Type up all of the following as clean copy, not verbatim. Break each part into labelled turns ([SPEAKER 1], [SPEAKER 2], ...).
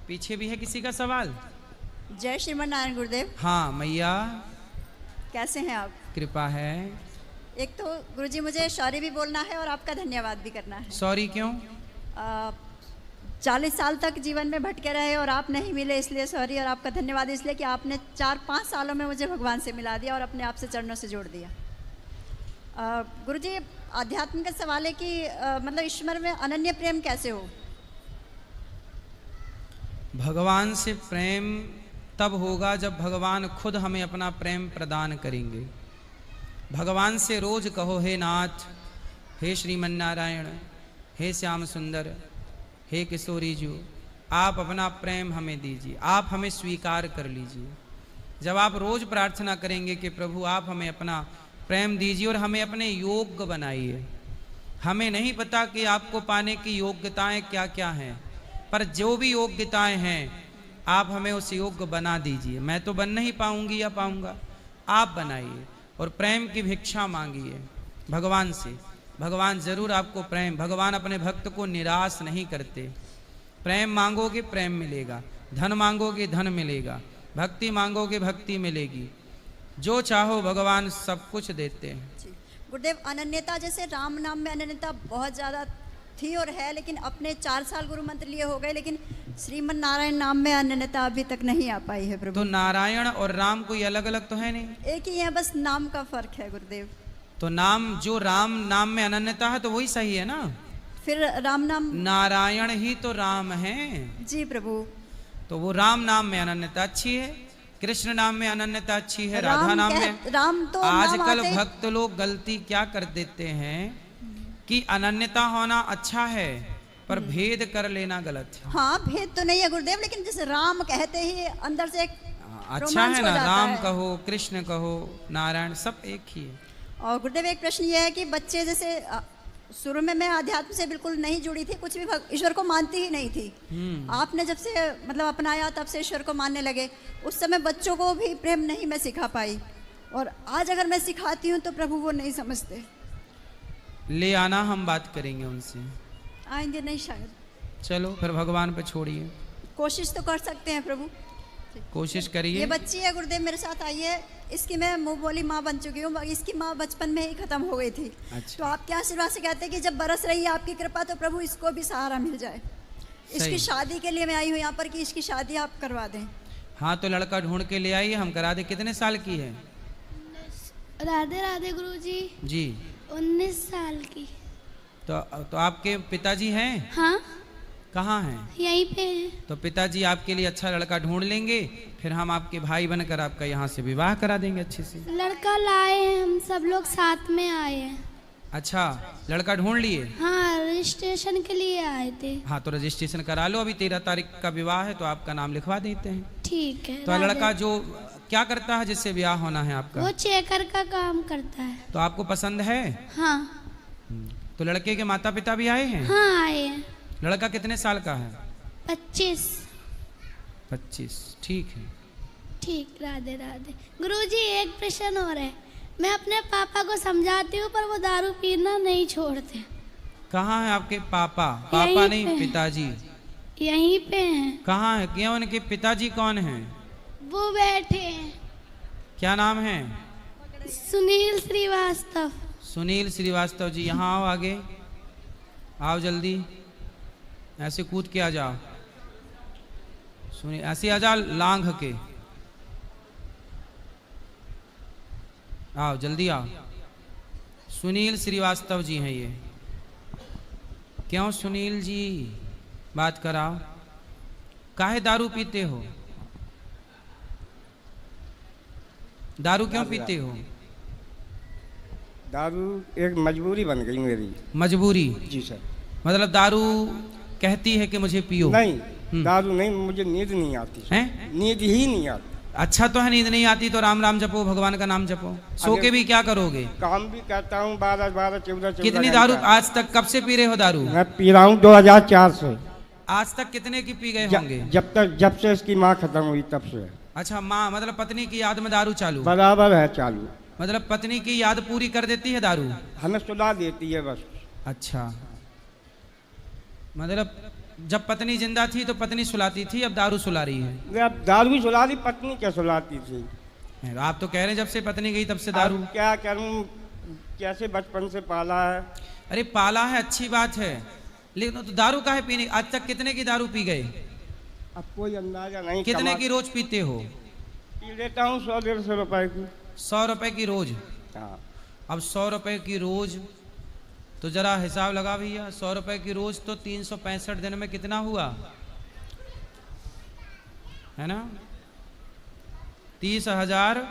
[SPEAKER 1] पीछे भी है किसी का सवाल?
[SPEAKER 2] जय श्रीमन नारायण गुरुदेव।
[SPEAKER 1] हाँ मैया,
[SPEAKER 2] कैसे हैं आप?
[SPEAKER 1] कृपा है।
[SPEAKER 2] एक तो गुरुजी मुझे सॉरी भी बोलना है और आपका धन्यवाद भी करना है।
[SPEAKER 1] सॉरी क्यों?
[SPEAKER 2] 40 साल तक जीवन में भटके रहे और आप नहीं मिले, इसलिए सॉरी। और आपका धन्यवाद इसलिए कि आपने 4-5 सालों में मुझे भगवान से मिला दिया और अपने आप से चरणों से जोड़ दिया। गुरुजी, आध्यात्म का सवाल है कि मतलब ईश्वर में अनन्य प्रेम कैसे हो?
[SPEAKER 1] भगवान से प्रेम तब होगा जब भगवान खुद हमें अपना प्रेम प्रदान करेंगे। भगवान से रोज कहो, हे नाथ, हे श्रीमन नारायण, हे श्याम सुंदर, हे किशोरी जी, आप अपना प्रेम हमें दीजिए, आप हमें स्वीकार कर लीजिए। जब आप रोज प्रार्थना करेंगे कि प्रभु आप हमें अपना प्रेम दीजिए और हमें अपने योग्य बनाइए। हमें नहीं पता कि आपको पाने की योग्यताएं क्या क्या हैं, पर जो भी योग्यताएं हैं आप हमें उस योग्य बना दीजिए। मैं तो बन नहीं पाऊंगी या पाऊंगा, आप बनाइए और प्रेम की भिक्षा मांगिए भगवान से। भगवान जरूर आपको प्रेम, भगवान अपने भक्त को निराश नहीं करते। प्रेम मांगोगे प्रेम मिलेगा, धन मांगोगे धन मिलेगा, भक्ति मांगोगे भक्ति मिलेगी। जो चाहो भगवान सब कुछ देते हैं।
[SPEAKER 2] गुरुदेव, अनन्यता जैसे राम नाम में अनन्यता बहुत ज़्यादा थी और है, लेकिन अपने 4 साल गुरु मंत्र लिए हो गए, लेकिन श्रीमन नारायण नाम में अनन्यता अभी तक नहीं आ पाई है प्रभु।
[SPEAKER 1] तो नारायण और राम कोई अलग अलग तो है नहीं,
[SPEAKER 2] एक ही है, बस नाम का फर्क है गुरुदेव।
[SPEAKER 1] तो नाम, जो राम नाम में अनन्यता है तो वही सही है ना?
[SPEAKER 2] फिर राम नाम,
[SPEAKER 1] नारायण ही तो राम है
[SPEAKER 2] जी प्रभु।
[SPEAKER 1] तो वो राम नाम में अनन्यता अच्छी है, कृष्ण नाम में अनन्यता अच्छी है, राधा नाम में।
[SPEAKER 2] राम तो
[SPEAKER 1] आजकल भक्त लोग गलती क्या कर देते हैं कि अनन्यता होना अच्छा है पर भेद कर लेना गलत है।
[SPEAKER 2] हाँ, भेद तो नहीं है गुरुदेव, लेकिन जैसे राम कहते ही अंदर से एक
[SPEAKER 1] अच्छा है ना, राम कहो, कृष्ण कहो, नारायण, सब एक ही है।
[SPEAKER 2] और गुरुदेव एक प्रश्न ये है कि बच्चे जैसे शुरू में मैं अध्यात्म से बिल्कुल नहीं जुड़ी थी, कुछ भी ईश्वर को मानती ही नहीं थी। आपने जब से मतलब अपनाया तब से ईश्वर को मानने लगे। उस समय बच्चों को भी प्रेम नहीं मैं सिखा पाई, और आज अगर मैं सिखाती हूँ तो प्रभु वो नहीं समझते।
[SPEAKER 1] ले आना, हम बात करेंगे उनसे।
[SPEAKER 2] आएंगे नहीं शायद।
[SPEAKER 1] चलो फिर भगवान पे छोड़िए,
[SPEAKER 2] कोशिश तो कर सकते हैं प्रभु,
[SPEAKER 1] कोशिश करिए।
[SPEAKER 2] ये बच्ची है गुरुदेव, मेरे साथ आई है। इसकी मैं मुंह बोली माँ बन चुकी हूँ, इसकी माँ बचपन में ही खत्म हो गई थी।
[SPEAKER 1] अच्छा।
[SPEAKER 2] तो आपके आशीर्वाद से कहते हैं कि जब बरस रही है आपकी कृपा तो प्रभु इसको भी सहारा मिल जाए। इसकी शादी के लिए मैं आई हूँ यहाँ पर कि इसकी शादी आप करवा दें।
[SPEAKER 1] हाँ तो लड़का ढूंढ के ले आइए, हम करा दे। कितने साल की है?
[SPEAKER 3] राधे राधे गुरुजी।
[SPEAKER 1] जी
[SPEAKER 3] 19 साल की।
[SPEAKER 1] तो आपके पिताजी हैं?
[SPEAKER 3] हाँ।
[SPEAKER 1] कहाँ हैं?
[SPEAKER 3] यहीं पे हैं।
[SPEAKER 1] तो पिताजी आपके लिए अच्छा लड़का ढूंढ लेंगे, फिर हम आपके भाई बनकर आपका यहाँ से विवाह करा देंगे अच्छे से।
[SPEAKER 3] लड़का लाए हैं, हम सब लोग साथ में आए हैं।
[SPEAKER 1] अच्छा, लड़का ढूंढ लिए?
[SPEAKER 3] हाँ, रजिस्ट्रेशन के लिए आए थे।
[SPEAKER 1] हाँ तो रजिस्ट्रेशन करा लो, अभी 13 तारीख का विवाह है तो आपका नाम लिखवा देते हैं।
[SPEAKER 3] ठीक है।
[SPEAKER 1] तो लड़का जो क्या करता है जिससे ब्याह होना है आपका?
[SPEAKER 3] वो चेकर का काम करता है।
[SPEAKER 1] तो आपको पसंद है?
[SPEAKER 3] हाँ।
[SPEAKER 1] तो लड़के के माता पिता भी आए हैं?
[SPEAKER 3] हाँ आए हैं।
[SPEAKER 1] लड़का कितने साल का है?
[SPEAKER 3] 25।
[SPEAKER 1] 25, ठीक है।
[SPEAKER 3] ठीक, राधे राधे। गुरुजी एक प्रश्न और है। मैं अपने पापा को समझाती हूँ पर वो दारू पीना नहीं छोड़ते।
[SPEAKER 1] कहाँ है आपके पापा? पापा नहीं, पिताजी
[SPEAKER 3] यहीं पे हैं।
[SPEAKER 1] कहाँ है? क्यों, उनके पिताजी कौन हैं?
[SPEAKER 3] वो बैठे हैं।
[SPEAKER 1] क्या नाम है?
[SPEAKER 3] सुनील श्रीवास्तव।
[SPEAKER 1] सुनील श्रीवास्तव जी, यहाँ आओ, आगे आओ, जल्दी ऐसे कूद के आ जाओ। सुनील ऐसे आ जाओ, लांघ के आओ, जल्दी आओ। सुनील श्रीवास्तव जी हैं ये। क्यों सुनील जी, बात कराओ, काहे दारू पीते हो? दारू क्यों पीते हो?
[SPEAKER 4] दारू एक मजबूरी बन गई मेरी।
[SPEAKER 1] मजबूरी?
[SPEAKER 4] जी सर।
[SPEAKER 1] मतलब दारू कहती है कि मुझे पियो?
[SPEAKER 4] नहीं, दारू नहीं, मुझे नींद नहीं आती
[SPEAKER 1] है।
[SPEAKER 4] नींद ही नहीं आती।
[SPEAKER 1] अच्छा तो है, नींद नहीं आती तो राम राम जपो, भगवान का नाम जपो। सो के भी क्या करोगे?
[SPEAKER 4] काम भी करता हूँ, 12 14
[SPEAKER 1] कितनी दारू आज तक, कब से पी रहे हो दारू?
[SPEAKER 4] मैं पी रहा हूँ 2004 से।
[SPEAKER 1] आज तक कितने की पी गए होंगे?
[SPEAKER 4] जब से इसकी माँ खत्म हुई तब से।
[SPEAKER 1] अच्छा, माँ मतलब पत्नी की याद में दारू चालू?
[SPEAKER 4] बराबर है चालू।
[SPEAKER 1] मतलब पत्नी की याद पूरी कर देती है दारू?
[SPEAKER 4] हमें सुला देती है बस।
[SPEAKER 1] अच्छा, मतलब जब पत्नी जिंदा थी तो पत्नी सुलाती थी, अब दारू सुला रही है।
[SPEAKER 4] मैं अब दारू भी सुला दी, पत्नी क्या सुलाती थी।
[SPEAKER 1] आप तो कह रहे हैं जब से पत्नी गई तब से दारू।
[SPEAKER 4] अब क्या करूं, कैसे बचपन से पाला है।
[SPEAKER 1] अरे पाला है अच्छी बात है, लेकिन तो दारू काहे पीने, आज तक कितने की दारू पी गए?
[SPEAKER 4] अब कोई अंदाजा नहीं।
[SPEAKER 1] कितने की रोज पीते हो?
[SPEAKER 4] पी लेता हूँ 100-150 रुपए की।
[SPEAKER 1] 100 रुपए की रोज?
[SPEAKER 4] हाँ।
[SPEAKER 1] अब 100 रुपए की रोज तो जरा हिसाब लगा भैया, 100 रुपए की रोज तो 365 दिन में कितना हुआ है ना? 30,000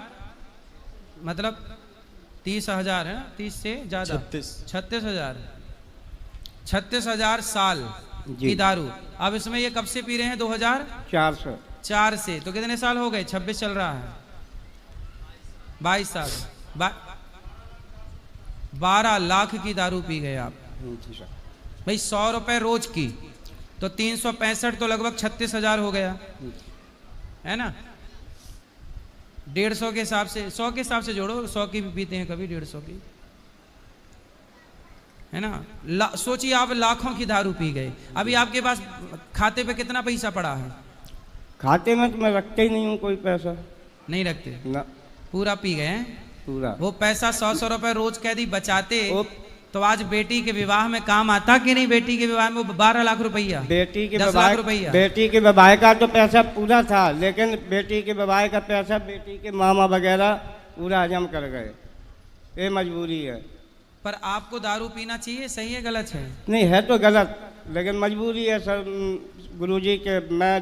[SPEAKER 1] मतलब 30,000 है ना, 30 से ज्यादा 36,000 36,000 साल की दारू। अब इसमें ये कब से पी रहे हैं? 2004 से। तो कितने साल हो गए? 26 चल रहा है, 22 साल। 12 लाख की दारू पी गए आप भाई। 100 रुपए रोज की तो 365 तो लगभग 36,000 हो गया है ना? 150 के हिसाब से, 100 के हिसाब से जोड़ो, 100 की भी पीते हैं कभी, 150 की है ना? सोचिए आप लाखों की दारू पी गए। अभी आपके पास खाते पे कितना पैसा पड़ा है?
[SPEAKER 4] खाते में तो मैं रखते ही नहीं हूँ कोई पैसा।
[SPEAKER 1] नहीं रखते
[SPEAKER 4] ना।
[SPEAKER 1] पूरा पी गए हैं
[SPEAKER 4] पूरा।
[SPEAKER 1] वो पैसा 100 रुपए रोज कैदी बचाते तो आज बेटी के विवाह में काम आता कि नहीं? बेटी के विवाह में वो 12 लाख रुपया,
[SPEAKER 4] बेटी के
[SPEAKER 1] 10 लाख रुपया।
[SPEAKER 4] बेटी के विवाह का तो पैसा पूरा था, लेकिन बेटी के विवाह का पैसा बेटी के मामा वगैरह पूरा हजम कर गए। ये मजबूरी है।
[SPEAKER 1] पर आपको दारू पीना चाहिए, सही है गलत है?
[SPEAKER 4] नहीं है तो गलत, लेकिन मजबूरी है सर। गुरुजी के मैं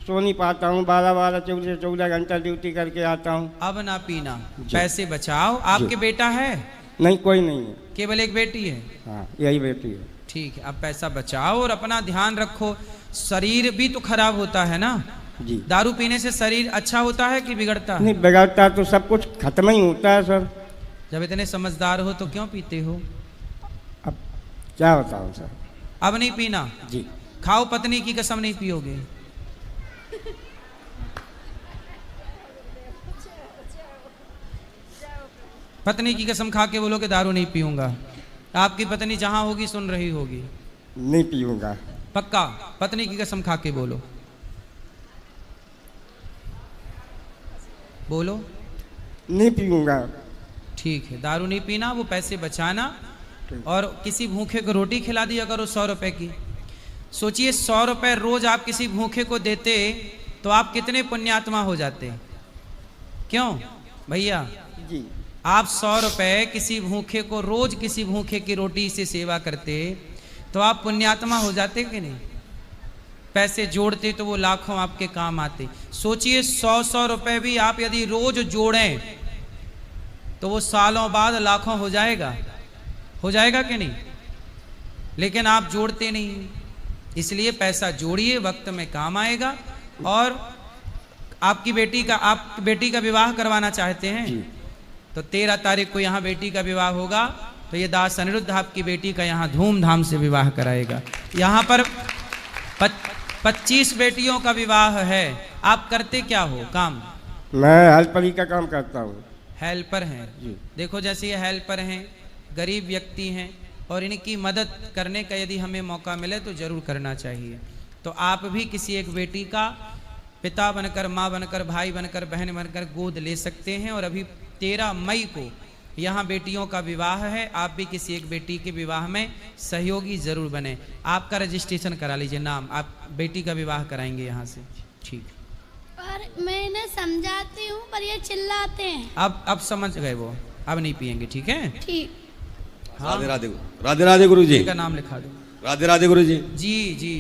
[SPEAKER 4] सो नहीं पाता हूँ, 12-12, 14-14 घंटा ड्यूटी करके आता हूँ।
[SPEAKER 1] अब ना पीना, पैसे बचाओ। आपके बेटा है?
[SPEAKER 4] नहीं, कोई नहीं है,
[SPEAKER 1] केवल एक बेटी है।
[SPEAKER 4] हाँ यही बेटी है।
[SPEAKER 1] ठीक है, अब पैसा बचाओ और अपना ध्यान रखो। शरीर भी तो खराब होता है ना
[SPEAKER 4] जी।
[SPEAKER 1] दारू पीने से शरीर अच्छा होता है कि बिगड़ता है?
[SPEAKER 4] नहीं बिगड़ता तो सब कुछ खत्म ही होता है सर।
[SPEAKER 1] जब इतने समझदार हो तो क्यों पीते हो?
[SPEAKER 4] अब क्या बताऊँ सर।
[SPEAKER 1] अब नहीं पीना
[SPEAKER 4] जी।
[SPEAKER 1] खाओ, पत्नी की कसम नहीं पियोगे? पत्नी की कसम खा के बोलो कि दारू नहीं पीऊंगा। आपकी पत्नी जहां होगी सुन रही होगी।
[SPEAKER 4] नहीं पीऊंगा।
[SPEAKER 1] पक्का? पत्नी की कसम खा के बोलो। बोलो।
[SPEAKER 4] नहीं पीऊंगा।
[SPEAKER 1] ठीक है, दारू नहीं पीना, वो पैसे बचाना और किसी भूखे को रोटी खिला दिया करो 100 रुपए की। सोचिए 100 रुपए रोज आप किसी भूखे को देते तो आप कितने पुण्यात्मा हो जाते। क्यों भैया
[SPEAKER 4] जी।
[SPEAKER 1] आप 100 रुपए किसी भूखे को, रोज किसी भूखे की रोटी से सेवा करते तो आप पुण्यात्मा हो जाते कि नहीं? पैसे जोड़ते तो वो लाखों आपके काम आते। सोचिए 100-100 रुपए भी आप यदि रोज जोड़ें तो वो सालों बाद लाखों हो जाएगा। हो जाएगा कि नहीं? लेकिन आप जोड़ते नहीं, इसलिए पैसा जोड़िए, वक्त में काम आएगा। और आपकी बेटी का विवाह करवाना चाहते हैं तो 13 तारीख को यहाँ बेटी का विवाह होगा, तो ये दास अनिरुद्ध आपकी बेटी का यहाँ धूमधाम से विवाह कराएगा। यहाँ पर 25 बेटियों का विवाह है। आप करते क्या हो काम?
[SPEAKER 4] मैं हेल्परी का काम करता हूँ।
[SPEAKER 1] हेल्पर हैं
[SPEAKER 4] जी।
[SPEAKER 1] देखो जैसे ये हेल्पर हैं, गरीब व्यक्ति हैं और इनकी मदद करने का यदि हमें मौका मिले तो जरूर करना चाहिए। तो आप भी किसी एक बेटी का पिता बनकर, माँ बनकर, भाई बनकर, बहन बनकर गोद ले सकते हैं। और अभी 13 मई को यहाँ बेटियों का विवाह है। आप भी किसी एक बेटी के विवाह में सहयोगी जरूर बने। आपका रजिस्ट्रेशन करा लीजिए, नाम, आप बेटी का विवाह कराएंगे यहाँ से। ठीक।
[SPEAKER 3] और मैं इन्हें समझाती हूँ पर ये चिल्लाते हैं।
[SPEAKER 1] अब समझ गए वो, अब नहीं पियेंगे। ठीक है?
[SPEAKER 3] ठीक।
[SPEAKER 1] हाँ।
[SPEAKER 5] राधे राधे, राधे राधे गुरु जी
[SPEAKER 1] का नाम लिखा दो।
[SPEAKER 5] राधे राधे गुरु जी।
[SPEAKER 1] जी जी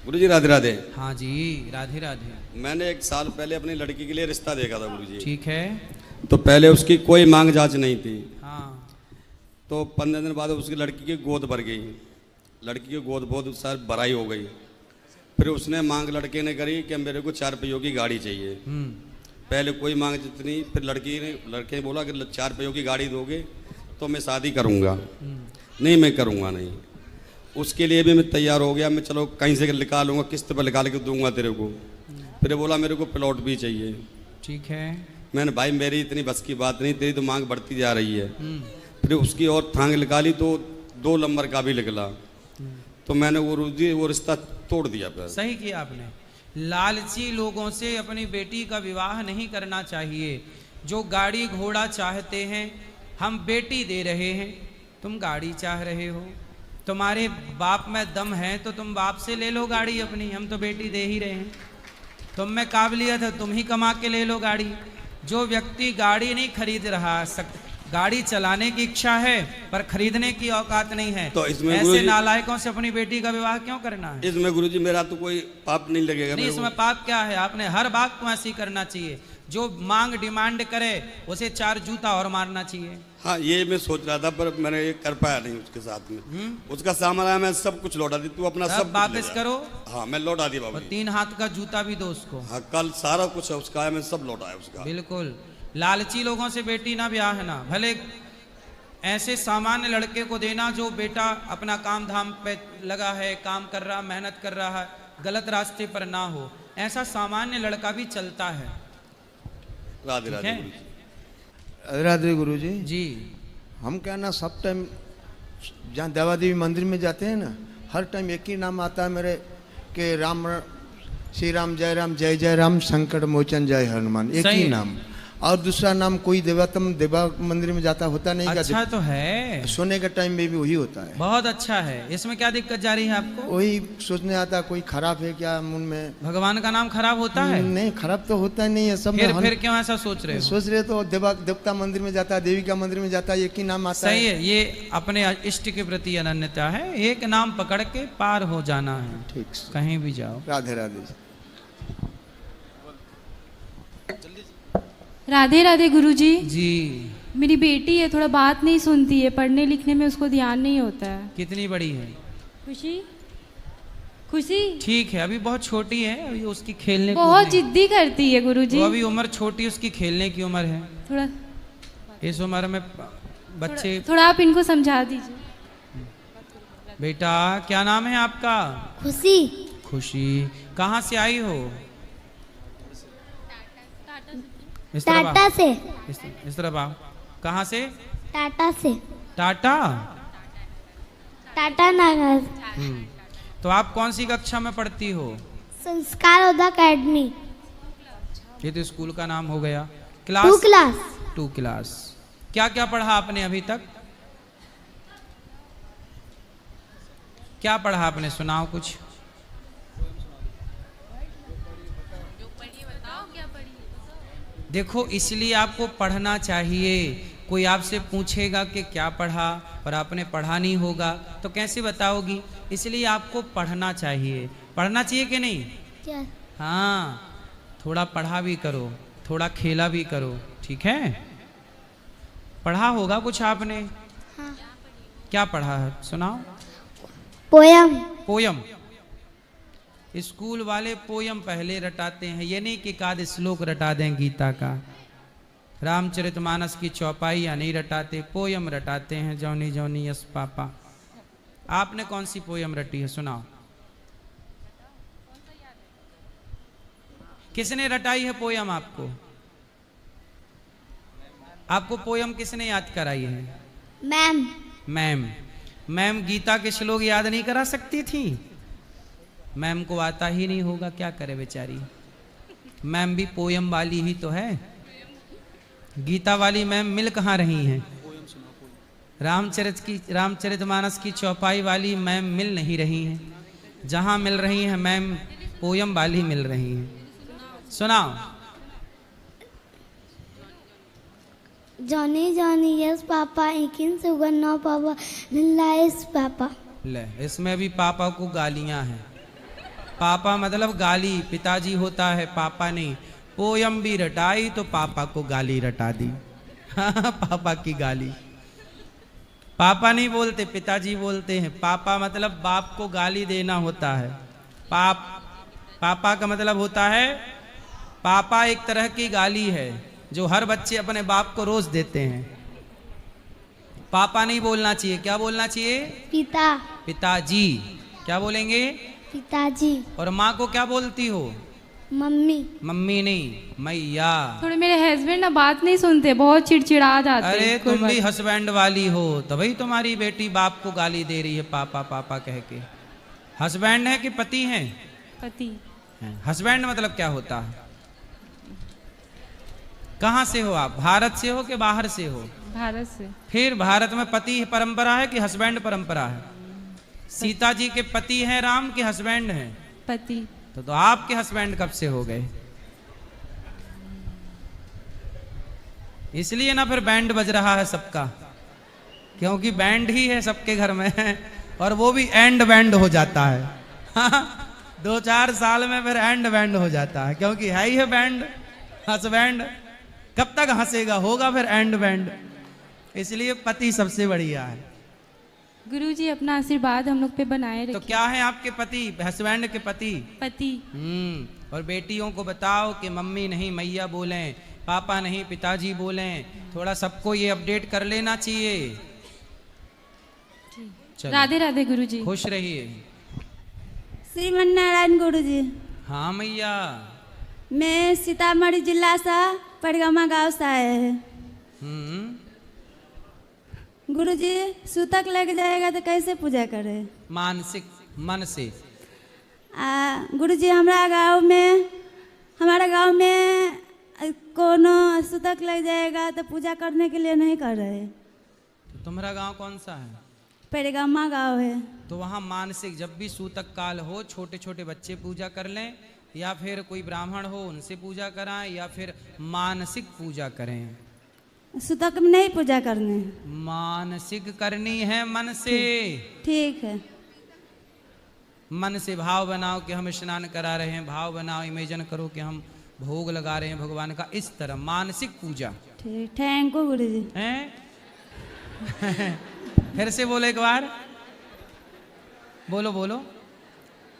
[SPEAKER 5] गुरु जी राधे राधे।
[SPEAKER 1] हाँ जी, राधे राधे।
[SPEAKER 5] मैंने 1 साल पहले अपनी लड़की के लिए रिश्ता देखा था गुरु जी।
[SPEAKER 1] ठीक है।
[SPEAKER 5] तो पहले उसकी कोई मांग जांच नहीं थी।
[SPEAKER 1] हाँ।
[SPEAKER 5] तो 15 दिन बाद उसकी लड़की की गोद भर गई। लड़की की गोद बहुत सारी भराई हो गई। फिर उसने मांग लड़के ने करी कि मेरे को 4 पहियों की गाड़ी चाहिए। पहले कोई मांग जितनी, फिर लड़के ने बोला कि 4 पहियों की गाड़ी दोगे तो मैं शादी करूँगा। नहीं, मैं करूँगा नहीं। उसके लिए भी मैं तैयार हो गया। मैं चलो कहीं से निकालूंगा, किस्त पर निकाल के दूंगा तेरे को। फिर बोला मेरे को प्लॉट भी चाहिए।
[SPEAKER 1] ठीक है।
[SPEAKER 5] मैंने भाई मेरी इतनी बस की बात नहीं, तेरी तो मांग बढ़ती जा रही है। फिर उसकी और थांग निकाली तो 2 नंबर का भी निकला। तो मैंने वो रिश्ता तोड़ दिया पैर।
[SPEAKER 1] सही किया आपने। लालची लोगों से अपनी बेटी का विवाह नहीं करना चाहिए। जो गाड़ी घोड़ा चाहते हैं, हम बेटी दे रहे हैं, तुम गाड़ी चाह रहे हो, तुम्हारे बाप में दम है तो तुम बाप से ले लो गाड़ी अपनी, हम तो बेटी दे ही रहे हैं। तुम में काबिलियत है, तुम ही कमा के ले लो गाड़ी। जो व्यक्ति गाड़ी नहीं खरीद रहा, गाड़ी चलाने की इच्छा है पर खरीदने की औकात नहीं है,
[SPEAKER 5] तो इसमें
[SPEAKER 1] ऐसे नालायकों से अपनी बेटी का विवाह क्यों करना है?
[SPEAKER 5] इसमें गुरुजी मेरा तो कोई पाप नहीं लगेगा।
[SPEAKER 1] नहीं, इसमें पाप क्या है? आपने हर बात को ऐसी करना चाहिए। जो मांग डिमांड करे उसे 4 जूता और मारना चाहिए।
[SPEAKER 5] हाँ, ये मैं सोच रहा था पर मैंने ये कर पाया नहीं उसके साथ में। उसका सामान आया, मैं सब कुछ लौटा दी, तू अपना सब
[SPEAKER 1] वापस करो।
[SPEAKER 5] हाँ, मैं लौटा दी बाबा।
[SPEAKER 1] 3 हाथ का जूता भी दो उसको।
[SPEAKER 5] हाँ, कल सारा कुछ है उसका है, मैं सब लौटाया उसका।
[SPEAKER 1] बिल्कुल। लालची लोगों से बेटी ना ब्याह ना, भले ऐसे सामान्य लड़के को देना जो बेटा अपना काम धाम पे लगा है, काम कर रहा, मेहनत कर रहा है, गलत रास्ते पर ना हो, ऐसा सामान्य लड़का भी चलता है।
[SPEAKER 5] राधे राधे
[SPEAKER 1] है?
[SPEAKER 5] गुरुजी।
[SPEAKER 6] राधे गुरुजी
[SPEAKER 1] जी।
[SPEAKER 6] हम क्या ना सब टाइम जहाँ देवा देवी मंदिर में जाते हैं ना, हर टाइम एक ही नाम आता है मेरे कि राम श्री राम जय जय राम संकट मोचन जय हनुमान, एक
[SPEAKER 1] सही
[SPEAKER 6] ही
[SPEAKER 1] है।
[SPEAKER 6] नाम। और दूसरा नाम कोई देवा मंदिर में जाता होता नहीं।
[SPEAKER 1] अच्छा तो है,
[SPEAKER 6] सोने के टाइम में भी वही होता है।
[SPEAKER 1] बहुत अच्छा है। इसमें क्या दिक्कत जा रही है आपको?
[SPEAKER 6] वही सोचने आता कोई खराब है क्या मन में।
[SPEAKER 1] भगवान का नाम खराब होता है?
[SPEAKER 6] नहीं, खराब तो होता ही नहीं है सब।
[SPEAKER 1] फिर क्यों ऐसा सोच रहे हो?
[SPEAKER 6] सोच रहे तो देवता मंदिर में जाता है, देवी का मंदिर में जाता है, एक ही नाम आता है।
[SPEAKER 1] सही है, ये अपने इष्ट के प्रति अनन्यता है। एक नाम पकड़ के पार हो जाना है,
[SPEAKER 6] ठीक,
[SPEAKER 1] कहीं भी जाओ।
[SPEAKER 6] राधे राधे।
[SPEAKER 7] राधे राधे गुरुजी।
[SPEAKER 1] जी।
[SPEAKER 7] मेरी बेटी है, थोड़ा बात नहीं सुनती है, पढ़ने लिखने में उसको ध्यान नहीं होता है।
[SPEAKER 1] कितनी बड़ी है?
[SPEAKER 7] खुशी खुशी
[SPEAKER 1] ठीक है, अभी बहुत छोटी है, अभी उसकी खेलने
[SPEAKER 7] बहुत
[SPEAKER 1] कूदने-
[SPEAKER 7] जिद्दी करती है गुरुजी।
[SPEAKER 1] वो अभी उम्र छोटी, उसकी खेलने की उम्र है।
[SPEAKER 7] थोड़ा
[SPEAKER 1] इस उम्र में बच्चे।
[SPEAKER 7] थोड़ा आप इनको समझा दीजिए।
[SPEAKER 1] बेटा क्या नाम है आपका?
[SPEAKER 3] खुशी।
[SPEAKER 1] खुशी। कहाँ से आई हो? इस तरफ आओ।
[SPEAKER 3] टाटा से।
[SPEAKER 1] इस तरफ आओ। कहाँ से?
[SPEAKER 3] टाटा से।
[SPEAKER 1] टाटा।
[SPEAKER 3] टाटा नगर।
[SPEAKER 1] तो आप कौन सी कक्षा में पढ़ती हो?
[SPEAKER 3] संस्कार उदा अकेडमी।
[SPEAKER 1] ये तो स्कूल का नाम हो गया।
[SPEAKER 3] 2
[SPEAKER 1] क्लास?
[SPEAKER 3] क्लास।
[SPEAKER 1] 2 क्लास। क्या क्या पढ़ा आपने अभी तक? क्या पढ़ा आपने? सुनाओ कुछ। देखो, इसलिए आपको पढ़ना चाहिए। कोई आपसे पूछेगा कि क्या पढ़ा और आपने पढ़ा नहीं होगा तो कैसे बताओगी? इसलिए आपको पढ़ना चाहिए। पढ़ना चाहिए कि नहीं?
[SPEAKER 3] क्या?
[SPEAKER 1] हाँ, थोड़ा पढ़ा भी करो, थोड़ा खेला भी करो, ठीक है? पढ़ा होगा कुछ आपने?
[SPEAKER 3] हाँ।
[SPEAKER 1] क्या पढ़ा है? सुनाओ।
[SPEAKER 3] पोयम।
[SPEAKER 1] पोयम। स्कूल वाले पोयम पहले रटाते हैं, ये नहीं कि एकाध श्लोक रटा दें गीता का। रामचरितमानस की चौपाई या नहीं रटाते, पोयम रटाते हैं। जौनी जौनी यस पापा। आपने कौन सी पोयम रटी है? सुनाओ। किसने रटाई है पोयम आपको? आपको पोयम किसने याद कराई है?
[SPEAKER 3] मैम।
[SPEAKER 1] मैम गीता के श्लोक याद नहीं करा सकती थी? मैम को आता ही नहीं होगा, क्या करे बेचारी। मैम भी पोयम वाली ही तो है। गीता वाली मैम मिल कहाँ रही हैं? रामचरितमानस की चौपाई वाली मैम मिल नहीं रही हैं। जहाँ मिल रही हैं मैम पोयम वाली मिल रही हैं। सुनाओ।
[SPEAKER 3] Johnny Johnny yes papa इकिन Sugan no पापा लाइस पापा।
[SPEAKER 1] ले, इसमें भी पापा को गालियां हैं। पापा मतलब गाली, पिताजी होता है, पापा नहीं। पोयम भी रटाई तो पापा को गाली रटा दी। पापा की गाली। पापा नहीं बोलते, पिताजी बोलते हैं। पापा मतलब बाप को गाली देना होता है। पापा का मतलब होता है, पापा एक तरह की गाली है जो हर बच्चे अपने बाप को रोज देते हैं। पापा नहीं बोलना चाहिए, क्या बोलना चाहिए?
[SPEAKER 3] पिता।
[SPEAKER 1] पिताजी। क्या बोलेंगे?
[SPEAKER 3] पिताजी।
[SPEAKER 1] और माँ को क्या बोलती हो?
[SPEAKER 3] मम्मी।
[SPEAKER 1] मम्मी नहीं, मैया।
[SPEAKER 7] थोड़े मेरे हस्बैंड ना बात नहीं सुनते, बहुत चिड़चिड़ा जाते हैं।
[SPEAKER 1] अरे तुम भी हस्बैंड वाली हो, तभी तुम्हारी बेटी बाप को गाली दे रही है पापा पापा कह के। हस्बैंड है कि पति हैं?
[SPEAKER 7] पति।
[SPEAKER 1] हस्बैंड मतलब क्या होता है? कहाँ से हो आप? भारत से हो कि बाहर से हो?
[SPEAKER 7] भारत से।
[SPEAKER 1] फिर भारत में पति परंपरा है कि हस्बैंड परंपरा है? सीता जी के पति हैं राम के हस्बैंड हैं?
[SPEAKER 7] पति।
[SPEAKER 1] तो आपके हस्बैंड कब से हो गए? इसलिए ना फिर बैंड बज रहा है सबका, क्योंकि बैंड ही है सबके घर में और वो भी एंड बैंड हो जाता है 2-4 साल में फिर एंड बैंड हो जाता है, क्योंकि है ही है बैंड हस्बैंड। कब तक हंसेगा? होगा फिर एंड बैंड। इसलिए पति सबसे बढ़िया है।
[SPEAKER 7] गुरुजी अपना आशीर्वाद हम लोग पे बनाए
[SPEAKER 1] तो
[SPEAKER 7] रखिए।
[SPEAKER 1] क्या है आपके पति? हस्बैंड के पति?
[SPEAKER 7] पति।
[SPEAKER 1] और बेटियों को बताओ कि मम्मी नहीं मैया बोलें, पापा नहीं पिताजी बोलें। थोड़ा सबको ये अपडेट कर लेना चाहिए। चलो,
[SPEAKER 7] राधे राधे गुरुजी।
[SPEAKER 1] खुश रहिए।
[SPEAKER 8] श्रीमन नारायण गुरुजी।
[SPEAKER 1] हाँ मैया।
[SPEAKER 8] मैं सीतामढ़ी जिला से पड़गमा गांव से आए हैं। गुरुजी सूतक लग जाएगा तो कैसे पूजा करें?
[SPEAKER 1] मानसिक मन से।
[SPEAKER 8] गुरुजी हमारा गांव में कोनो सूतक लग जाएगा तो पूजा करने के लिए नहीं कर रहे।
[SPEAKER 1] तो तुम्हारा गांव कौन सा है?
[SPEAKER 8] पेड़गमा गांव है।
[SPEAKER 1] तो वहाँ मानसिक जब भी सूतक काल हो, छोटे छोटे बच्चे पूजा कर लें, या फिर कोई ब्राह्मण हो उनसे पूजा कराएं, या फिर मानसिक पूजा करें।
[SPEAKER 8] सूतक में नहीं पूजा करने,
[SPEAKER 1] मानसिक करनी है मन से।
[SPEAKER 8] ठीक है।
[SPEAKER 1] मन से भाव बनाओ कि हम स्नान करा रहे हैं, भाव बनाओ, इमेजिन करो कि हम भोग लगा रहे हैं भगवान का। इस तरह मानसिक पूजा।
[SPEAKER 8] ठीक, थैंक यू गुरुजी।
[SPEAKER 1] हैं? फिर से बोलो एक बार, बोलो बोलो,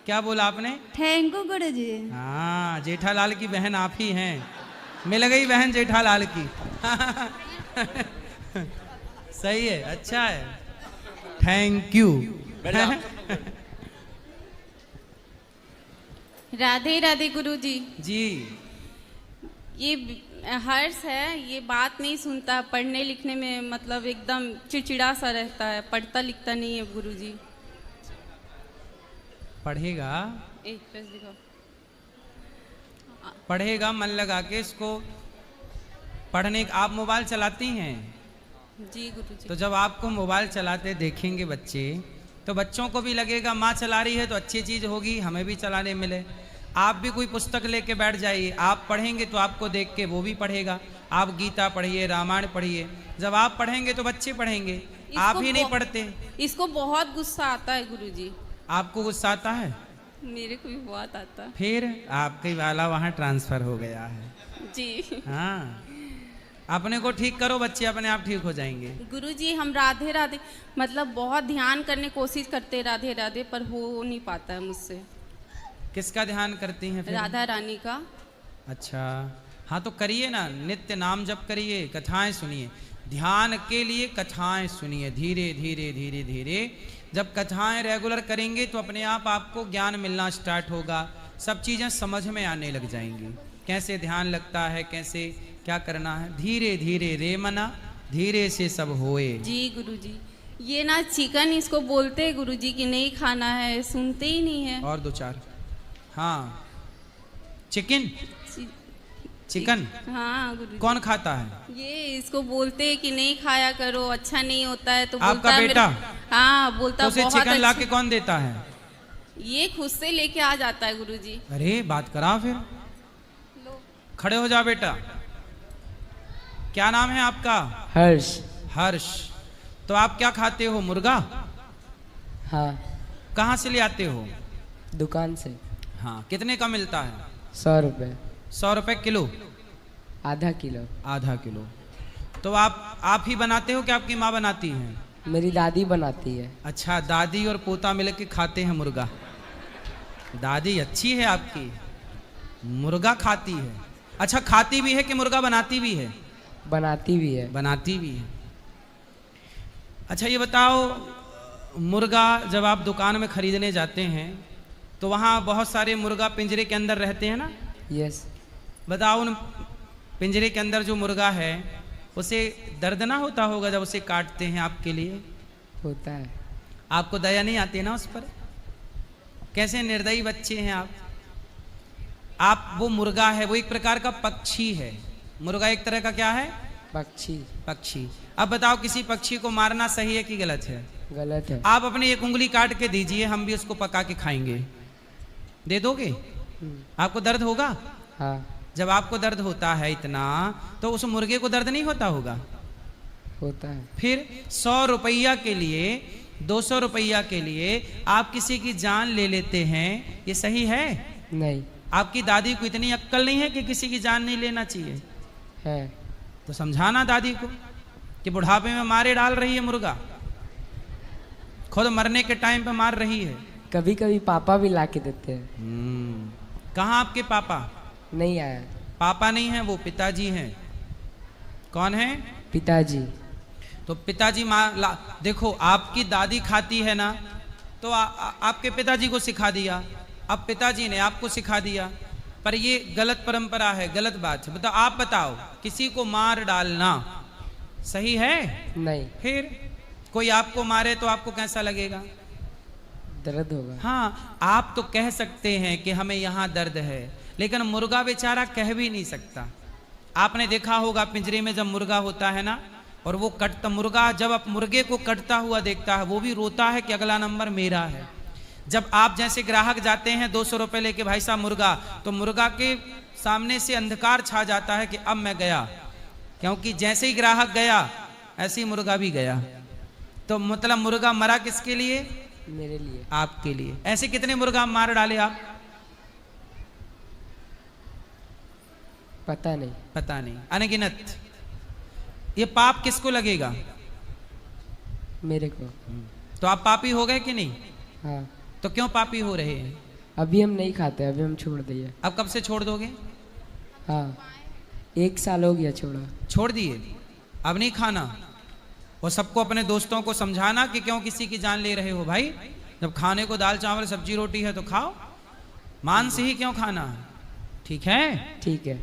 [SPEAKER 1] क्या बोला आपने?
[SPEAKER 8] थैंक यू गुरुजी।
[SPEAKER 1] हाँ, जेठालाल की बहन आप ही हैं। मिल गई बहन जेठालाल की सही है, अच्छा है, थैंक यू
[SPEAKER 9] राधे राधे गुरुजी।
[SPEAKER 1] जी।
[SPEAKER 9] ये हर्ष है, ये बात नहीं सुनता, पढ़ने लिखने में मतलब एकदम चिड़चिड़ा सा रहता है, पढ़ता लिखता नहीं है गुरुजी।
[SPEAKER 1] पढ़ेगा,
[SPEAKER 9] एक पेज दिखाओ।
[SPEAKER 1] पढ़ेगा मन लगा के इसको पढ़ने। आप मोबाइल चलाती हैं?
[SPEAKER 9] जी गुरुजी।
[SPEAKER 1] तो जब आपको मोबाइल चलाते देखेंगे बच्चे, तो बच्चों को भी लगेगा माँ चला रही है तो अच्छी चीज़ होगी, हमें भी चलाने मिले। आप भी कोई पुस्तक लेके बैठ जाइए, आप पढ़ेंगे तो आपको देख के वो भी पढ़ेगा। आप गीता पढ़िए, रामायण पढ़िए, जब आप पढ़ेंगे तो बच्चे पढ़ेंगे। आप ही नहीं पढ़ते।
[SPEAKER 9] इसको बहुत गुस्सा आता है गुरुजी।
[SPEAKER 1] आपको गुस्सा आता है?
[SPEAKER 9] मेरे को भी बहुत आता है।
[SPEAKER 1] फिर आपके वाला वहाँ ट्रांसफर हो गया है
[SPEAKER 9] जी।
[SPEAKER 1] हाँ, अपने को ठीक करो, बच्चे अपने आप ठीक हो जाएंगे।
[SPEAKER 9] गुरुजी हम राधे राधे मतलब बहुत ध्यान करने कोशिश करते राधे राधे, पर हो नहीं पाता है मुझसे।
[SPEAKER 1] किसका ध्यान करती हैं फिर?
[SPEAKER 9] राधा रानी का।
[SPEAKER 1] अच्छा, हाँ तो करिए ना, नित्य नाम जप करिए, कथाएं सुनिए। ध्यान के लिए कथाएं सुनिए, धीरे धीरे धीरे धीरे। जब कथाएं रेगुलर करेंगे तो अपने आप आपको ज्ञान मिलना स्टार्ट होगा, सब चीज़ें समझ में आने लग जाएंगी। कैसे ध्यान लगता है, कैसे क्या करना है। धीरे धीरे रे मना, धीरे से सब होए।
[SPEAKER 9] जी गुरुजी। ये ना चिकन इसको बोलते हैं गुरुजी कि नहीं खाना है, सुनते ही नहीं है।
[SPEAKER 1] और 2-4। हाँ, चिकन चिकन
[SPEAKER 9] हाँ गुरुजी।
[SPEAKER 1] कौन खाता है?
[SPEAKER 9] ये इसको बोलते हैं कि नहीं खाया करो, अच्छा नहीं होता है। तो
[SPEAKER 1] आपका
[SPEAKER 9] बोलता है
[SPEAKER 1] बेटा?
[SPEAKER 9] हाँ बोलता
[SPEAKER 1] तो उसे
[SPEAKER 9] बहुत
[SPEAKER 1] चिकन
[SPEAKER 9] अच्छा।
[SPEAKER 1] ला के कौन देता है?
[SPEAKER 9] ये खुद से लेके आ जाता है गुरुजी।
[SPEAKER 1] अरे बात करा फिर। खड़े हो जा बेटा। क्या नाम है आपका?
[SPEAKER 10] हर्ष।
[SPEAKER 1] हर्ष। तो आप क्या खाते हो? मुर्गा?
[SPEAKER 10] हाँ।
[SPEAKER 1] कहाँ से ले आते हो?
[SPEAKER 10] दुकान से।
[SPEAKER 1] हाँ, कितने का मिलता है?
[SPEAKER 10] 100 रुपये।
[SPEAKER 1] 100 रुपये किलो?
[SPEAKER 10] आधा किलो।
[SPEAKER 1] आधा किलो। तो आप ही बनाते हो कि आपकी माँ बनाती है?
[SPEAKER 10] मेरी दादी बनाती है।
[SPEAKER 1] अच्छा, दादी और पोता मिल के खाते हैं मुर्गा। दादी अच्छी है आपकी, मुर्गा खाती है। अच्छा, खाती भी है कि मुर्गा बनाती भी है?
[SPEAKER 10] बनाती भी है।
[SPEAKER 1] बनाती भी है। अच्छा ये बताओ, मुर्गा जब आप दुकान में खरीदने जाते हैं तो वहाँ बहुत सारे मुर्गा पिंजरे के अंदर रहते हैं ना?
[SPEAKER 10] यस।
[SPEAKER 1] बताओ, उन पिंजरे के अंदर जो मुर्गा है उसे दर्द ना होता होगा जब उसे काटते हैं आपके लिए?
[SPEAKER 10] होता है।
[SPEAKER 1] आपको दया नहीं आती ना उस पर? कैसे निर्दयी बच्चे हैं आप। वो मुर्गा है, वो एक प्रकार का पक्षी है। मुर्गा एक तरह का क्या है? पक्षी। अब बताओ किसी पक्षी को मारना सही है कि गलत है?
[SPEAKER 10] गलत है।
[SPEAKER 1] आप अपनी एक उंगली काट के दीजिए, हम भी उसको पका के खाएंगे। दे दोगे? आपको दर्द होगा?
[SPEAKER 10] हाँ।
[SPEAKER 1] जब आपको दर्द होता है इतना, तो उस मुर्गे को दर्द नहीं होता होगा?
[SPEAKER 10] होता है।
[SPEAKER 1] फिर 100 रुपया के लिए, 200 रुपया के लिए आप किसी की जान ले लेते हैं, ये सही है?
[SPEAKER 10] नहीं।
[SPEAKER 1] आपकी दादी को इतनी अक्ल नहीं है कि किसी की जान नहीं लेना चाहिए?
[SPEAKER 10] है।
[SPEAKER 1] तो समझाना दादी को कि बुढ़ापे में मारे डाल रही है मुर्गा, खुद मरने के टाइम पे मार रही है।
[SPEAKER 10] कभी कभी पापा भी ला के देते हैं।
[SPEAKER 1] कहाँ आपके पापा?
[SPEAKER 10] नहीं आया।
[SPEAKER 1] पापा नहीं है, वो पिताजी हैं। कौन है?
[SPEAKER 10] पिताजी।
[SPEAKER 1] तो पिताजी देखो, आपकी दादी खाती है ना, तो आपके पिताजी को सिखा दिया, अब पिताजी ने आपको सिखा दिया। पर ये गलत परंपरा है, गलत बात है। बताओ, आप बताओ, किसी को मार डालना सही है?
[SPEAKER 10] नहीं।
[SPEAKER 1] फिर कोई आपको मारे तो आपको कैसा लगेगा?
[SPEAKER 10] दर्द होगा।
[SPEAKER 1] हाँ, आप तो कह सकते हैं कि हमें यहाँ दर्द है, लेकिन मुर्गा बेचारा कह भी नहीं सकता। आपने देखा होगा पिंजरे में जब मुर्गा होता है ना, और वो कटता, मुर्गा जब आप मुर्गे को कटता हुआ देखता है, वो भी रोता है कि अगला नंबर मेरा है। जब आप जैसे ग्राहक जाते हैं 200 रुपए लेके, भाई साहब मुर्गा, तो मुर्गा के सामने से अंधकार छा जाता है कि अब मैं गया, क्योंकि जैसे ही ग्राहक गया ऐसे ही मुर्गा भी गया। तो मतलब मुर्गा मरा किसके लिए?
[SPEAKER 10] मेरे लिए।
[SPEAKER 1] आपके लिए। ऐसे कितने मुर्गा मार डाले आप?
[SPEAKER 10] पता नहीं।
[SPEAKER 1] पता नहीं, अनगिनत। ये पाप किसको लगेगा?
[SPEAKER 10] मेरे को।
[SPEAKER 1] तो आप पापी हो गए कि नहीं?
[SPEAKER 10] हाँ।
[SPEAKER 1] तो क्यों पापी हो रहे हैं?
[SPEAKER 10] अभी हम नहीं खाते, अभी हम छोड़ दिए।
[SPEAKER 1] अब कब से छोड़ दोगे?
[SPEAKER 10] हाँ, 1 साल हो गया छोड़ा।
[SPEAKER 1] छोड़ दिए, अब नहीं खाना। और सबको, अपने दोस्तों को समझाना कि क्यों किसी की जान ले रहे हो भाई। जब खाने को दाल चावल सब्जी रोटी है तो खाओ, मांस ही क्यों खाना है? ठीक है?
[SPEAKER 10] ठीक है।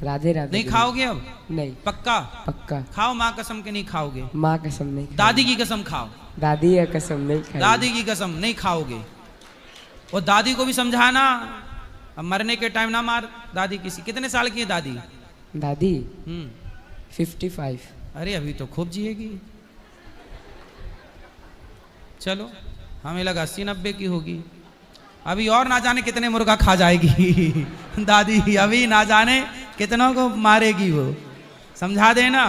[SPEAKER 10] राधे राधे।
[SPEAKER 1] नहीं खाओगे अब?
[SPEAKER 10] नहीं।
[SPEAKER 1] पक्का?
[SPEAKER 10] पक्का।
[SPEAKER 1] खाओ, माँ कसम के नहीं खाओगे?
[SPEAKER 10] माँ कसम नहीं।
[SPEAKER 1] दादी की कसम खाओ।
[SPEAKER 10] दादी है कसम नहीं खाएगी।
[SPEAKER 1] दादी की कसम नहीं खाओगे। और दादी को भी समझाना, अब मरने के टाइम ना मार दादी किसी। कितने साल की है दादी?
[SPEAKER 10] दादी 55।
[SPEAKER 1] अरे अभी तो खूब जिएगी। चलो, हमें लगा 80-90 की होगी। अभी और ना जाने कितने मुर्गा खा जाएगी दादी, अभी ना जाने कितनों को मारेगी वो। समझा देना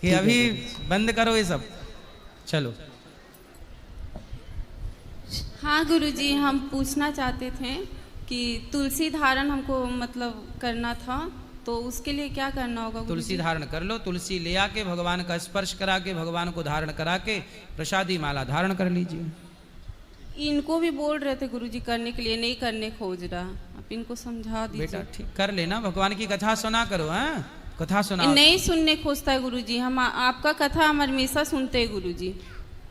[SPEAKER 1] कि अभी बंद करो ये सब। चलो।
[SPEAKER 9] हाँ गुरुजी, हम पूछना चाहते थे कि तुलसी धारण हमको मतलब करना था, तो उसके लिए क्या करना होगा?
[SPEAKER 1] तुलसी धारण कर लो। तुलसी ले आके भगवान का स्पर्श करा के, भगवान को धारण करा के प्रसादी माला धारण कर लीजिए।
[SPEAKER 9] इनको भी बोल रहे थे गुरुजी करने के लिए, नहीं करने खोज रहा। आप इनको समझा दीजिए।
[SPEAKER 1] बेटा ठीक कर लेना, भगवान की कथा सुना करो। हैं, कथा सुना।
[SPEAKER 9] नहीं सुनने खोजता है गुरुजी, हम आपका कथा हम हमेशा सुनते हैं गुरुजी।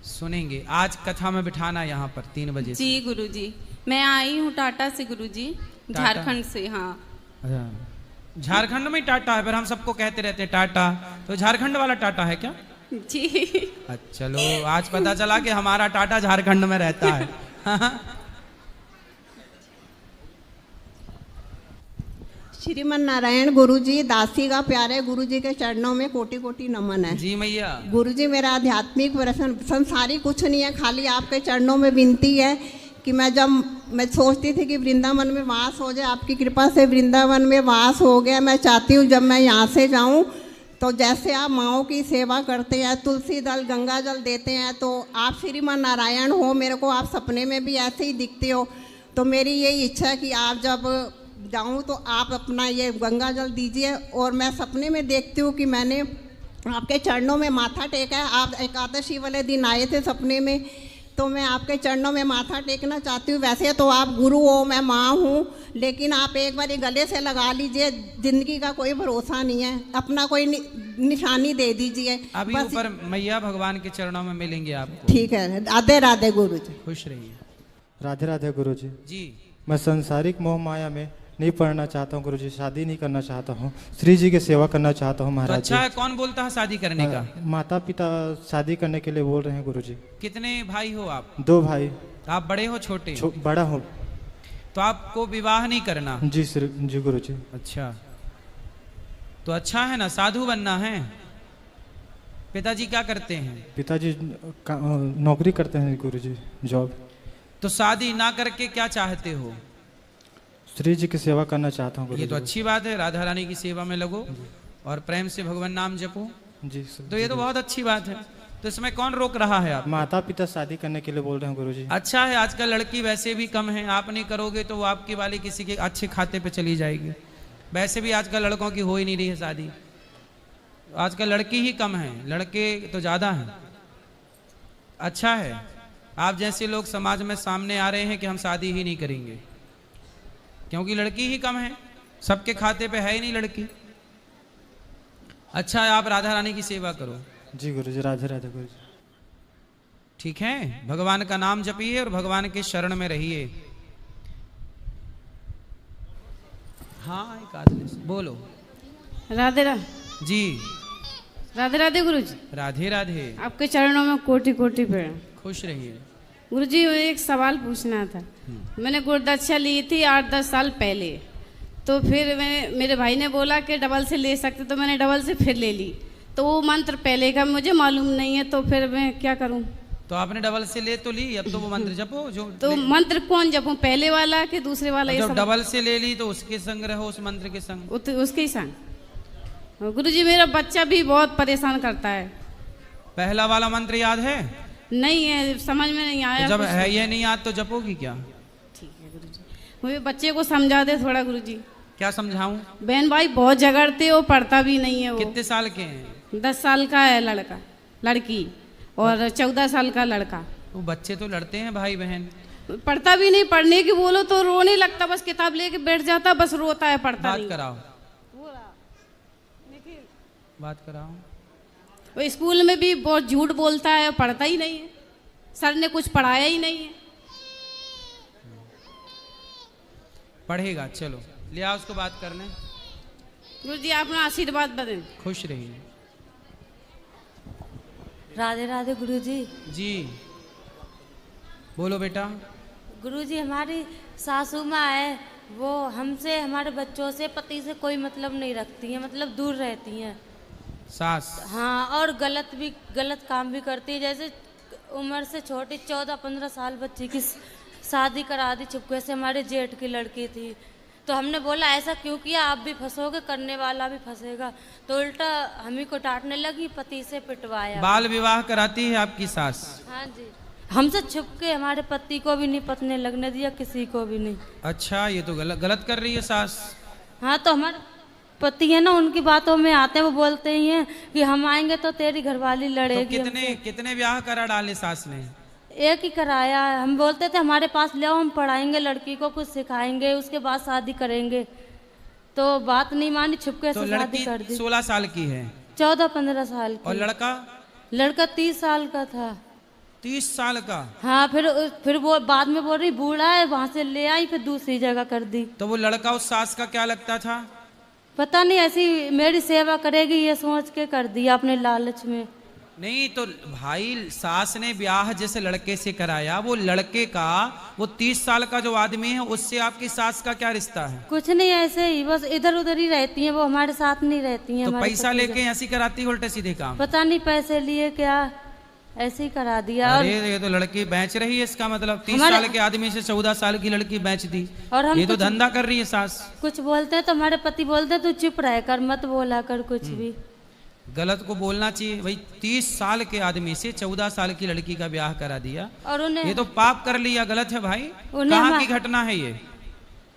[SPEAKER 1] सुनेंगे, आज कथा में बिठाना यहाँ पर 3 बजे
[SPEAKER 9] जी गुरुजी। मैं आई हूँ टाटा से गुरुजी, झारखंड से। हाँ।
[SPEAKER 1] झारखंड में टाटा है, पर हम सबको कहते रहते टाटा, तो झारखंड वाला टाटा है क्या?
[SPEAKER 9] जी।
[SPEAKER 1] चलो, आज पता चला कि हमारा टाटा झारखंड में रहता है।
[SPEAKER 11] श्रीमन नारायण गुरुजी, दासी का प्यारे गुरुजी के चरणों में कोटि कोटि नमन है।
[SPEAKER 1] जी मैया।
[SPEAKER 11] गुरुजी, मेरा आध्यात्मिक संसारी कुछ नहीं है, खाली आपके चरणों में विनती है कि मैं सोचती थी कि वृंदावन में वास हो जाए, आपकी कृपा से वृंदावन में वास हो गया। मैं चाहती हूँ जब मैं यहाँ से जाऊँ तो जैसे आप माँओं की सेवा करते हैं, तुलसी दल गंगा जल देते हैं, तो आप श्रीमान नारायण हो, मेरे को आप सपने में भी ऐसे ही दिखते हो। तो मेरी यही इच्छा है कि आप जब जाऊँ तो आप अपना ये गंगा जल दीजिए। और मैं सपने में देखती हूँ कि मैंने आपके चरणों में माथा टेका है। आप एकादशी वाले दिन आए थे सपने में, तो मैं आपके चरणों में माथा टेकना चाहती हूँ। वैसे तो आप गुरु हो, मैं माँ हूँ, लेकिन आप एक बार ये गले से लगा लीजिए। जिंदगी का कोई भरोसा नहीं है, अपना कोई निशानी दे दीजिए।
[SPEAKER 1] अभी ऊपर मैया भगवान के चरणों में मिलेंगे आपको।
[SPEAKER 11] ठीक है, राधे राधे गुरु जी।
[SPEAKER 1] खुश रहिए।
[SPEAKER 12] राधे राधे गुरु जी।
[SPEAKER 1] जी।
[SPEAKER 12] मैं संसारिक मोह माया में नहीं पढ़ना चाहता हूँ गुरु जी, शादी नहीं करना चाहता हूँ, श्री जी की सेवा करना चाहता हूँ महाराज।
[SPEAKER 1] तो अच्छा है, कौन बोलता है शादी करने का?
[SPEAKER 12] माता पिता शादी करने के लिए बोल रहे हैं गुरु जी।
[SPEAKER 1] कितने भाई हो आप?
[SPEAKER 12] 2 भाई।
[SPEAKER 1] आप बड़े हो छोटे?
[SPEAKER 12] बड़ा हूँ।
[SPEAKER 1] तो आपको विवाह नहीं करना?
[SPEAKER 12] जी सर, जी गुरुजी।
[SPEAKER 1] अच्छा, तो अच्छा है ना, साधु बनना है। पिताजी क्या करते हैं?
[SPEAKER 12] पिताजी नौकरी करते हैं गुरुजी, जॉब।
[SPEAKER 1] तो शादी ना करके क्या चाहते हो?
[SPEAKER 12] श्री जी की सेवा करना चाहता हूँ।
[SPEAKER 1] ये तो अच्छी बात है, राधा रानी की सेवा में लगो और प्रेम से भगवान नाम जपो।
[SPEAKER 12] जी सर।
[SPEAKER 1] तो ये तो बहुत अच्छी बात है। तो इसमें कौन रोक रहा है आप?
[SPEAKER 12] माता पिता शादी करने के लिए बोल रहे हैं गुरुजी।
[SPEAKER 1] अच्छा है, आजकल लड़की वैसे भी कम है, आप नहीं करोगे तो वो आपकी वाली किसी के अच्छे खाते पे चली जाएगी। वैसे भी आजकल लड़कों की हो ही नहीं रही है शादी, आजकल लड़की ही कम है, लड़के तो ज़्यादा हैं। अच्छा है, आप जैसे लोग समाज में सामने आ रहे हैं कि हम शादी ही नहीं करेंगे, क्योंकि लड़की ही कम है, सबके खाते पे है ही नहीं लड़की। अच्छा है, आप राधा रानी की सेवा करो।
[SPEAKER 12] जी गुरुजी, राधे राधे गुरुजी।
[SPEAKER 1] ठीक है, भगवान का नाम जपिए और भगवान के शरण में रहिए। हाँ, एक आदमी बोलो।
[SPEAKER 13] राधे राधे
[SPEAKER 1] जी।
[SPEAKER 13] राधे राधे गुरुजी।
[SPEAKER 1] राधे राधे।
[SPEAKER 13] आपके चरणों में कोटि कोटि प्रणाम।
[SPEAKER 1] खुश रहिए
[SPEAKER 13] गुरुजी। एक सवाल पूछना था। मैंने गुरुदक्षा ली थी 8-10 साल पहले, तो फिर मेरे भाई ने बोला कि डबल से ले सकते, तो मैंने डबल से फिर ले ली। तो वो मंत्र पहले का मुझे मालूम नहीं है, तो फिर मैं क्या करूं?
[SPEAKER 1] तो आपने डबल से ले तो ली, अब तो वो मंत्र जपो जो।
[SPEAKER 13] तो मंत्र कौन जपूं, पहले वाला कि दूसरे वाला?
[SPEAKER 1] जब डबल से ले ली तो उसके संग रहो, उस मंत्र के संग।
[SPEAKER 13] उसके ही संग। गुरुजी, मेरा बच्चा भी बहुत परेशान करता है।
[SPEAKER 1] पहला वाला मंत्र याद है?
[SPEAKER 13] नहीं है, समझ में नहीं आया।
[SPEAKER 1] तो जब है ये नहीं याद तो जपोगी क्या?
[SPEAKER 13] ठीक है गुरुजी, मुझे बच्चे को समझा दे थोड़ा गुरुजी।
[SPEAKER 1] क्या समझाऊं?
[SPEAKER 13] बहन भाई बहुत झगड़ते हो, पढ़ता भी नहीं है वो।
[SPEAKER 1] कितने साल के हैं?
[SPEAKER 13] 10 साल का है लड़का, लड़की और 14 साल का लड़का।
[SPEAKER 1] वो बच्चे तो लड़ते हैं भाई बहन।
[SPEAKER 13] पढ़ता भी नहीं, पढ़ने की बोलो तो रोने लगता, बस किताब लेके बैठ जाता, बस रोता है, पढ़ता नहीं।
[SPEAKER 1] बात कराओ, बात कराओ।
[SPEAKER 13] वो स्कूल में भी बहुत झूठ बोलता है, पढ़ता ही नहीं है, सर ने कुछ पढ़ाया ही नहीं है।
[SPEAKER 1] पढ़ेगा, चलो ले आओ उसको बात करने।
[SPEAKER 13] गुरुजी, अपना आशीर्वाद बदें।
[SPEAKER 1] खुश रहिए।
[SPEAKER 14] राधे राधे गुरुजी।
[SPEAKER 1] जी बोलो बेटा।
[SPEAKER 14] गुरुजी, हमारी सासू माँ है, वो हमसे, हमारे बच्चों से, पति से कोई मतलब नहीं रखती हैं, मतलब दूर रहती हैं।
[SPEAKER 1] सास?
[SPEAKER 14] हाँ, और गलत काम भी करती है। जैसे उम्र से छोटी 14-15 साल बच्ची की शादी करा दी चुपके से, हमारे जेठ की लड़की थी। तो हमने बोला ऐसा क्यों किया, आप भी फंसोगे, करने वाला भी फंसेगा। तो उल्टा हम ही को डांटने लगी, पति से पिटवाया।
[SPEAKER 1] बाल विवाह कराती है आपकी सास?
[SPEAKER 14] हाँ जी, हमसे छुप के, हमारे पति को भी नहीं पतने लगने दिया, किसी को भी नहीं।
[SPEAKER 1] अच्छा, ये तो गलत कर रही है सास।
[SPEAKER 14] हाँ, तो हमारे पति है ना, उनकी बातों में आते हैं, वो बोलते ही हैं कि हम आएंगे तो तेरी घरवाली लड़ेगी।
[SPEAKER 1] तो कितने ब्याह करा डाले सास ने?
[SPEAKER 14] एक ही कराया है। हम बोलते थे हमारे पास ले आओ, हम पढ़ाएंगे लड़की को, कुछ सिखाएंगे, उसके बाद शादी करेंगे। तो बात नहीं मानी, छुपके से शादी कर दी।
[SPEAKER 1] 16 साल की है?
[SPEAKER 14] 14-15 साल की।
[SPEAKER 1] और लड़का?
[SPEAKER 14] लड़का 30 साल का था।
[SPEAKER 1] 30 साल का?
[SPEAKER 14] हाँ, फिर वो बाद में बोल रही बूढ़ा है, वहां से ले आई, फिर दूसरी जगह कर दी।
[SPEAKER 1] तो वो लड़का उस सास का क्या लगता था?
[SPEAKER 14] पता नहीं, ऐसी मेरी सेवा करेगी ये सोच के कर दिया अपने लालच में।
[SPEAKER 1] नहीं तो भाई, सास ने ब्याह जैसे लड़के से कराया, वो लड़के का, वो 30 साल का जो आदमी है, उससे आपकी सास का क्या रिश्ता है?
[SPEAKER 14] कुछ नहीं, ऐसे ही बस इधर उधर ही रहती हैं, वो हमारे साथ नहीं रहती हैं।
[SPEAKER 1] तो पैसा लेके ऐसी कराती उल्टे सीधे काम?
[SPEAKER 14] पता नहीं पैसे लिए क्या, ऐसे ही करा दिया।
[SPEAKER 1] अरे ये तो लड़की बेच रही है, इसका मतलब 30 साल के आदमी से 14 साल की लड़की बेच दी।
[SPEAKER 14] और हम
[SPEAKER 1] ये तो धंधा कर रही है सास।
[SPEAKER 14] कुछ बोलते हैं तो हमारे पति बोलते तू चुप रह कर, मत बोला कर कुछ भी।
[SPEAKER 1] गलत को बोलना चाहिए भाई। 30 साल के आदमी से 14 साल की लड़की का ब्याह करा दिया,
[SPEAKER 14] और उन्हें
[SPEAKER 1] ये तो पाप कर लिया, गलत है भाई। कहाँ की घटना है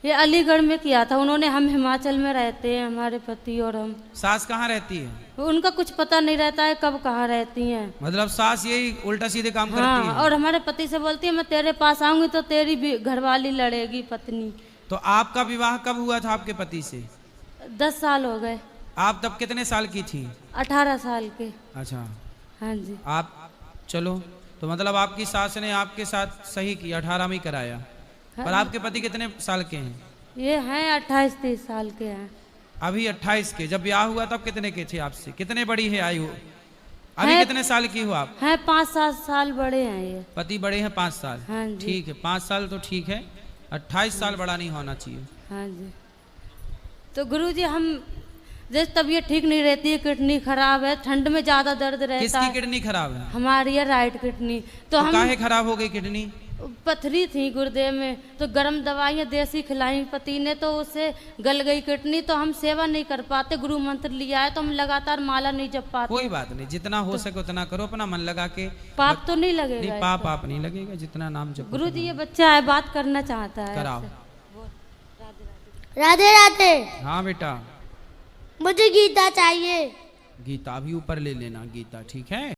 [SPEAKER 1] ये
[SPEAKER 14] अलीगढ़ में किया था उन्होंने। हम हिमाचल में रहते हैं, हमारे पति और हम।
[SPEAKER 1] सास कहाँ रहती है?
[SPEAKER 14] उनका कुछ पता नहीं रहता है कब कहाँ रहती हैं।
[SPEAKER 1] मतलब सास यही उल्टा सीधे काम करती है?
[SPEAKER 14] और हमारे पति से बोलती है मैं तेरे पास आऊंगी तो तेरी भी घरवाली लड़ेगी, पत्नी।
[SPEAKER 1] तो आपका विवाह कब हुआ था आपके पति से?
[SPEAKER 14] 10 साल हो गए।
[SPEAKER 1] आप तब कितने साल की थी?
[SPEAKER 14] 18 साल के।
[SPEAKER 1] अच्छा,
[SPEAKER 14] हाँ जी।
[SPEAKER 1] आप चलो, तो मतलब आपकी सास ने आपके साथ सही किया, 18 में ही कराया। पर आपके पति कितने साल के हैं?
[SPEAKER 14] ये हैं 28-30 साल के हैं।
[SPEAKER 1] अभी 28 के। जब ब्याह हुआ तब कितने के थे आपसे? कितने बड़ी है आयु? अभी
[SPEAKER 14] हैं-
[SPEAKER 1] कितने साल की हो आप?
[SPEAKER 14] हैं 5-7 साल बड़े हैं ये।
[SPEAKER 1] पति बड़े हैं 5 साल?
[SPEAKER 14] हाँ जी।
[SPEAKER 1] ठीक है, 5 साल तो ठीक है, 28 साल बड़ा नहीं होना चाहिए।
[SPEAKER 14] हाँ जी। तो गुरुजी हम जैसे तबीयत ठीक नहीं रहती है, किडनी खराब है, ठंड में ज्यादा दर्द रहता
[SPEAKER 1] किसकी
[SPEAKER 14] है।
[SPEAKER 1] किडनी खराब है?
[SPEAKER 14] हमारी है राइट किडनी। तो हम
[SPEAKER 1] काहे खराब हो गई किडनी?
[SPEAKER 14] पथरी थी गुर्दे में, तो गर्म दवाइयाँ देसी खिलाई पति ने, तो उससे गल गई किडनी। तो हम सेवा नहीं कर पाते, गुरु मंत्र लिया है तो हम लगातार माला नहीं जप पाते।
[SPEAKER 1] कोई बात नहीं, जितना हो सके उतना करो, अपना मन लगा के।
[SPEAKER 14] पाप तो नहीं लगेगा?
[SPEAKER 1] नहीं, पाप नहीं लगेगा, जितना नाम जपो।
[SPEAKER 14] गुरु जी ये बच्चा है, बात करना चाहता है।
[SPEAKER 1] कराओ।
[SPEAKER 3] राधे राधे।
[SPEAKER 1] हाँ बेटा,
[SPEAKER 3] मुझे गीता चाहिए।
[SPEAKER 1] गीता भी ऊपर ले लेना, गीता ठीक है।